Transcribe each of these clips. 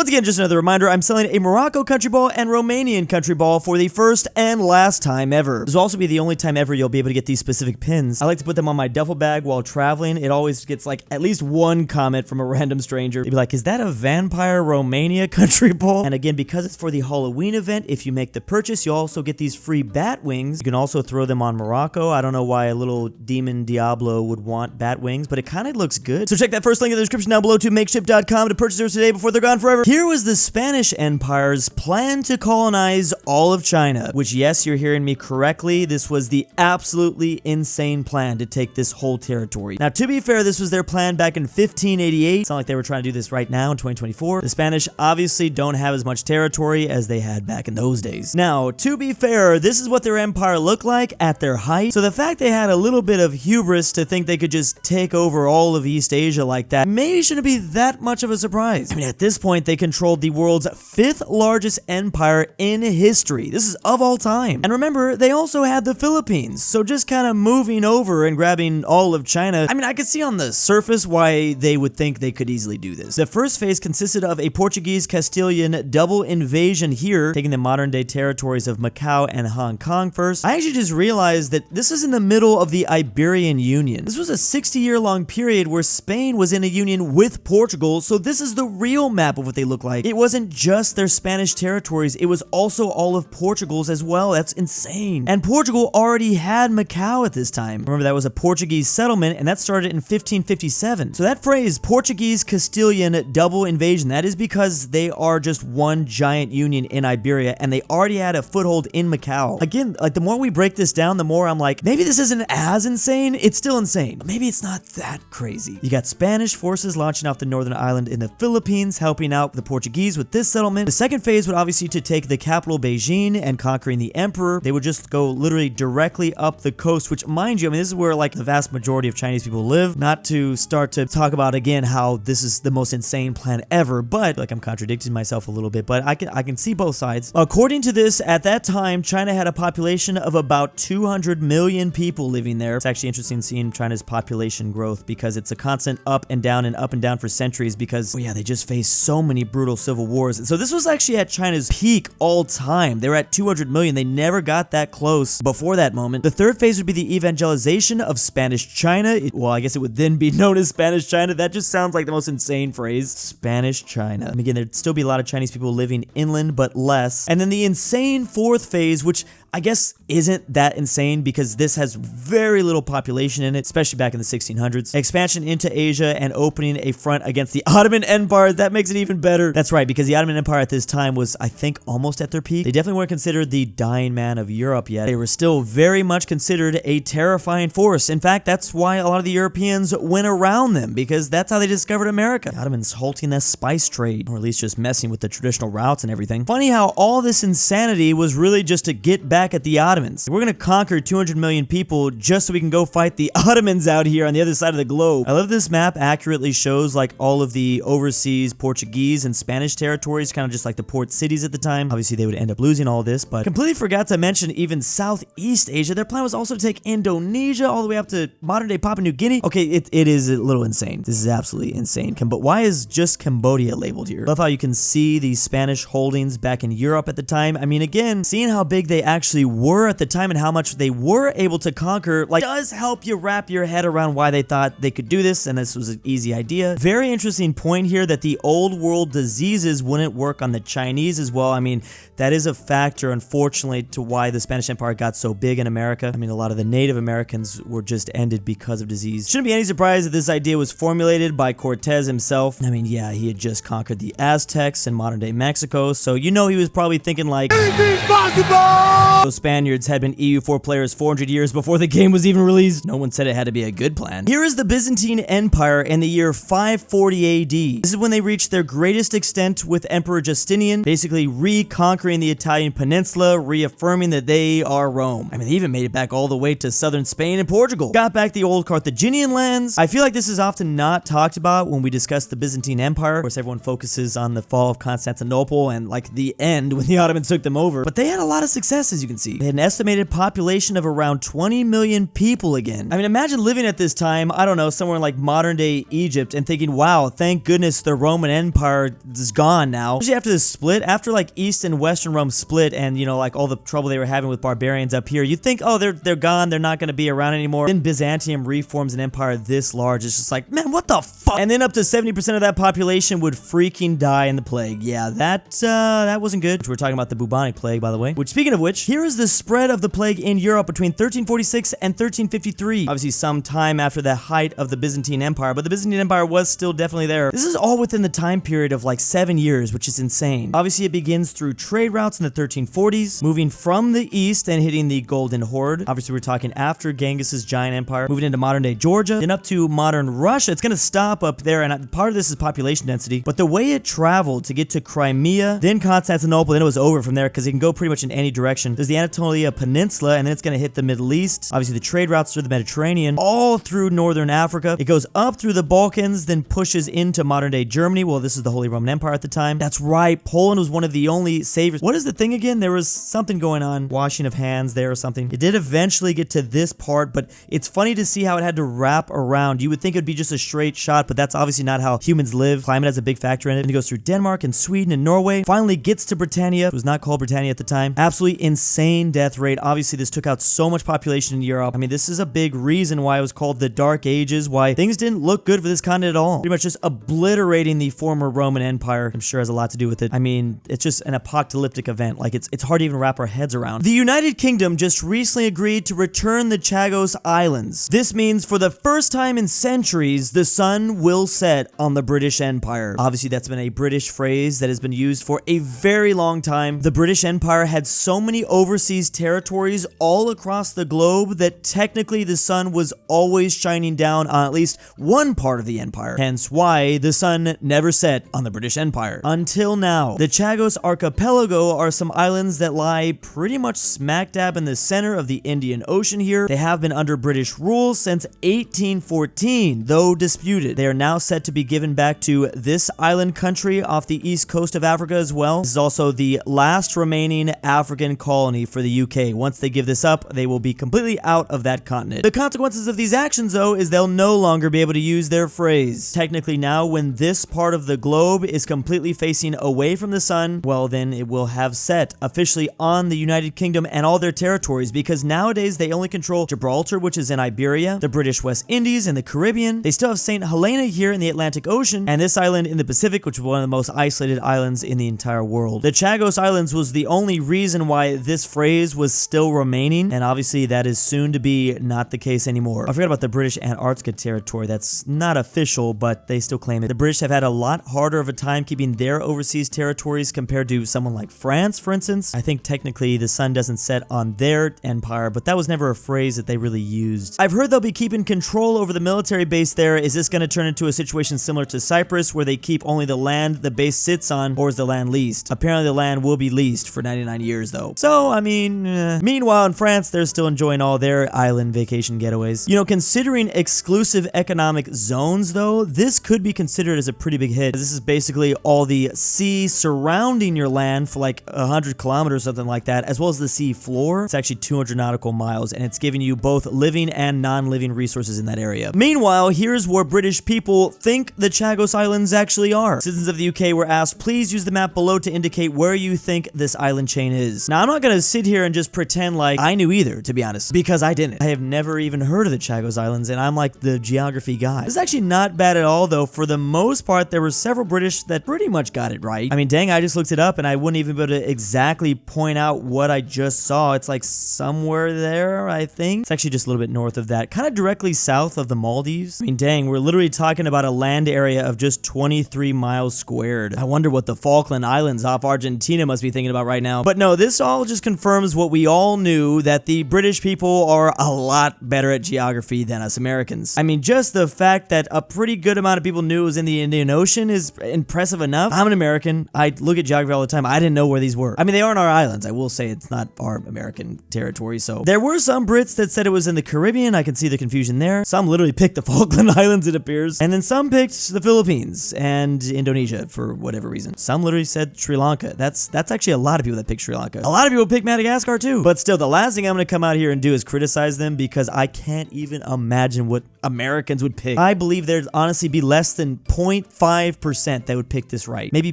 Once again, just another reminder, I'm selling a Morocco country ball and Romanian country ball for the first and last time ever. This will also be the only time ever you'll be able to get these specific pins. I like to put them on my duffel bag while traveling. It always gets like at least one comment from a random stranger. They'd be like, is that a Vampire Romania country ball? And again, because it's for the Halloween event, if you make the purchase, you'll also get these free bat wings. You can also throw them on Morocco. I don't know why a little demon Diablo would want bat wings, but it kind of looks good. So check that first link in the description down below to makeshift.com to purchase yours today before they're gone forever. Here was the Spanish Empire's plan to colonize all of China, which, yes, you're hearing me correctly, this was the absolutely insane plan to take this whole territory. Now, to be fair, this was their plan back in 1588. It's not like they were trying to do this right now in 2024. The Spanish obviously don't have as much territory as they had back in those days. Now, to be fair, this is what their empire looked like at their height. So the fact they had a little bit of hubris to think they could just take over all of East Asia like that maybe shouldn't be that much of a surprise. I mean, at this point, they controlled the world's 5th largest empire in history. This is of all time. And remember, they also had the Philippines. So just kind of moving over and grabbing all of China, I mean, I could see on the surface why they would think they could easily do this. The first phase consisted of a Portuguese-Castilian double invasion here, taking the modern-day territories of Macau and Hong Kong first. I actually just realized that this is in the middle of the Iberian Union. This was a 60-year-long period where Spain was in a union with Portugal, so this is the real map of what they look like. It wasn't just their Spanish territories, it was also all of Portugal's as well. That's insane. And Portugal already had Macau at this time. Remember, that was a Portuguese settlement, and that started in 1557. So that phrase, Portuguese-Castilian double invasion, that is because they are just one giant union in Iberia, and they already had a foothold in Macau. Again, like, the more we break this down, the more I'm like, maybe this isn't as insane. It's still insane, but maybe it's not that crazy. You got Spanish forces launching off the northern island in the Philippines, helping out the Portuguese with this settlement. The second phase would obviously to take the capital Beijing and conquering the emperor. They would just go literally directly up the coast, which, mind you, I mean, this is where like the vast majority of Chinese people live. Not to start to talk about again how this is the most insane plan ever, but like I'm contradicting myself a little bit, but I can see both sides. According to this, at that time, China had a population of about 200 million people living there. It's actually interesting seeing China's population growth because it's a constant up and down for centuries because, oh yeah, they just faced so many brutal civil wars. And so this was actually at China's peak all time. They were at 200 million. They never got that close before that moment. The third phase would be the evangelization of Spanish China. Well, I guess it would then be known as Spanish China. That just sounds like the most insane phrase. Spanish China. And again, there'd still be a lot of Chinese people living inland, but less. And then the insane fourth phase, which I guess isn't that insane because this has very little population in it, especially back in the 1600s. Expansion into Asia and opening a front against the Ottoman Empire. That makes it even better. That's right, because the Ottoman Empire at this time was, I think, almost at their peak. They definitely weren't considered the dying man of Europe yet. They were still very much considered a terrifying force. In fact, that's why a lot of the Europeans went around them, because that's how they discovered America. The Ottomans halting the spice trade, or at least just messing with the traditional routes and everything. Funny how all this insanity was really just to get back at the Ottomans. We're gonna conquer 200 million people just so we can go fight the Ottomans out here on the other side of the globe. I love this map accurately shows like all of the overseas Portuguese and Spanish territories, kind of just like the port cities at the time. Obviously they would end up losing all this, but completely forgot to mention even Southeast Asia. Their plan was also to take Indonesia all the way up to modern day Papua New Guinea. Okay, it is a little insane. This is absolutely insane. But why is just Cambodia labeled here? Love how you can see these Spanish holdings back in Europe at the time. I mean, again, seeing how big they actually were at the time and how much they were able to conquer, like, does help you wrap your head around why they thought they could do this, and this was an easy idea. Very interesting point here that the old world diseases wouldn't work on the Chinese as well. I mean, that is a factor, unfortunately, to why the Spanish Empire got so big in America. I mean, a lot of the Native Americans were just ended because of disease. Shouldn't be any surprise that this idea was formulated by Cortez himself. I mean, yeah, he had just conquered the Aztecs in modern day Mexico, so you know he was probably thinking like, anything's possible! Those Spaniards had been EU4 players 400 years before the game was even released. No one said it had to be a good plan. Here is the Byzantine Empire in the year 540 AD. This is when they reached their greatest extent with Emperor Justinian, basically reconquering the Italian peninsula, reaffirming that they are Rome. I mean, they even made it back all the way to southern Spain and Portugal. Got back the old Carthaginian lands. I feel like this is often not talked about when we discuss the Byzantine Empire. Of course, everyone focuses on the fall of Constantinople and like the end when the Ottomans took them over, but they had a lot of success, as you can see. They had an estimated population of around 20 million people again. I mean, imagine living at this time, I don't know, somewhere in like modern day Egypt and thinking, wow, thank goodness the Roman Empire is gone now. Especially after this split, after like East and Western Rome split and, you know, like all the trouble they were having with barbarians up here, you'd think, oh, they're gone, they're not going to be around anymore. Then Byzantium reforms an empire this large. It's just like, man, what the fuck? And then up to 70% of that population would freaking die in the plague. Yeah, that wasn't good. We're talking about the bubonic plague, by the way. Which, speaking of which, here is the spread of the plague in Europe between 1346 and 1353. Obviously, some time after the height of the Byzantine Empire, but the Byzantine Empire was still definitely there. This is all within the time period of like 7 years, which is insane. Obviously, it begins through trade routes in the 1340s, moving from the east and hitting the Golden Horde. Obviously, we're talking after Genghis's giant empire, moving into modern-day Georgia, then up to modern Russia. It's going to stop up there, and part of this is population density, but the way it traveled to get to Crimea, then Constantinople, then it was over from there because it can go pretty much in any direction. There's the Anatolia Peninsula, and then it's going to hit the Middle East. Obviously, the trade routes through the Mediterranean, all through northern Africa. It goes up through the Balkans, then pushes into modern-day Germany. Well, this is the Holy Roman Empire at the time. That's right. Poland was one of the only saviors. What is the thing again? There was something going on, washing of hands there or something. It did eventually get to this part, but it's funny to see how it had to wrap around. You would think it would be just a straight shot, but that's obviously not how humans live. Climate has a big factor in it. And it goes through Denmark and Sweden and Norway. Finally gets to Britannia. It was not called Britannia at the time. Absolutely insane death rate. Obviously, this took out so much population in Europe. I mean, this is a big reason why it was called the Dark Ages, why things didn't look good for this continent at all. Pretty much just obliterating the former Roman Empire. I'm sure has a lot to do with it. I mean, it's just an apocalyptic event. Like, it's hard to even wrap our heads around. The United Kingdom just recently agreed to return the Chagos Islands. This means for the first time in centuries, the sun will set on the British Empire. Obviously, that's been a British phrase that has been used for a very long time. The British Empire had so many overseas territories all across the globe that technically the sun was always shining down on at least one part of the empire. Hence why the sun never set on the British Empire. Until now. The Chagos Archipelago are some islands that lie pretty much smack dab in the center of the Indian Ocean here. They have been under British rule since 1814, though disputed. They are now set to be given back to this island country off the east coast of Africa as well. This is also the last remaining African colony for the UK. Once they give this up, they will be completely out of that continent. The consequences of these actions, though, is they'll no longer be able to use their phrase. Technically now, when this part of the globe is completely facing away from the sun, well, then it will have set officially on the United Kingdom and all their territories, because nowadays they only control Gibraltar, which is in Iberia, the British West Indies and the Caribbean. They still have St. Helena here in the Atlantic Ocean, and this island in the Pacific, which is one of the most isolated islands in the entire world. The Chagos Islands was the only reason why this phrase was still remaining, and obviously that is soon to be not the case anymore. I forgot about the British Antarctica territory. That's not official, but they still claim it. The British have had a lot harder of a time keeping their overseas territories compared to someone like France, for instance. I think technically the sun doesn't set on their empire, but that was never a phrase that they really used. I've heard they'll be keeping control over the military base there. Is this going to turn into a situation similar to Cyprus, where they keep only the land the base sits on, or is the land leased? Apparently the land will be leased for 99 years though. So, I mean, meanwhile in France, they're still enjoying all their island vacation getaways. You know, considering exclusive economic zones though, this could be considered as a pretty big hit. This is basically all the sea surrounding your land for like 100 kilometers, something like that, as well as the sea floor. It's actually 200 nautical miles, and it's giving you both living and non-living resources in that area. Meanwhile, here's where British people think the Chagos Islands actually are. Citizens of the UK were asked, please use the map below to indicate where you think this island chain is. Now, I'm not gonna sit here and just pretend like I knew either, to be honest, because I didn't. I have never even heard of the Chagos Islands, and I'm like the geography guy. It's actually not bad at all, though. For the most part, there were several British that pretty much got it right. I mean, dang, I just looked it up, and I wouldn't even be able to exactly point out what I just saw. It's like somewhere there, I think. It's actually just a little bit north of that, kind of directly south of the Maldives. I mean, dang, we're literally talking about a land area of just 23 miles squared. I wonder what the Falkland Islands off Argentina must be thinking about right now. But no, this all just confirms what we all knew, that the British people are a lot better at geography than us Americans. I mean, just the fact that a pretty good amount of people knew it was in the Indian Ocean is impressive enough. I'm an American. I look at geography all the time. I didn't know where these were. I mean, they aren't our islands. I will say it's not our American territory. So there were some Brits that said it was in the Caribbean. I can see the confusion there. Some literally picked the Falkland Islands, it appears. And then some picked the Philippines and Indonesia for whatever reason. Some literally said Sri Lanka. That's actually a lot of people that picked Sri Lanka. A lot of people picked Madagascar too. But still, the last thing I'm going to come out here and do is criticize them, because I can't even imagine what Americans would pick. I believe there'd honestly be less than 0.5% 1% that would pick this right. Maybe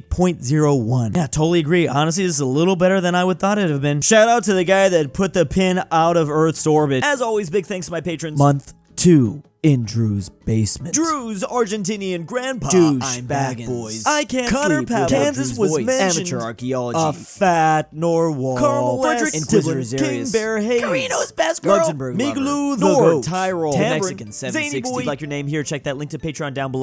0.01. Yeah, totally agree. Honestly, this is a little better than I would thought it would have been. Shout out to the guy that put the pin out of Earth's orbit. As always, big thanks to my patrons. Month 2 in Drew's basement. Drew's Argentinian Grandpa. I'm back, boys. I can't sleep. Pavlik, Kansas was mentioned. Amateur Archaeology. aPhatNarwhal. Carmel Fredrik Tibblin. InquisitorXarius. KingBearHaze. KirinoIsBestGirl. Mgmluthegoat. Tyrol. Tambre. Mexican 760. ZaneyBoi. Like your name here, check that link to Patreon down below.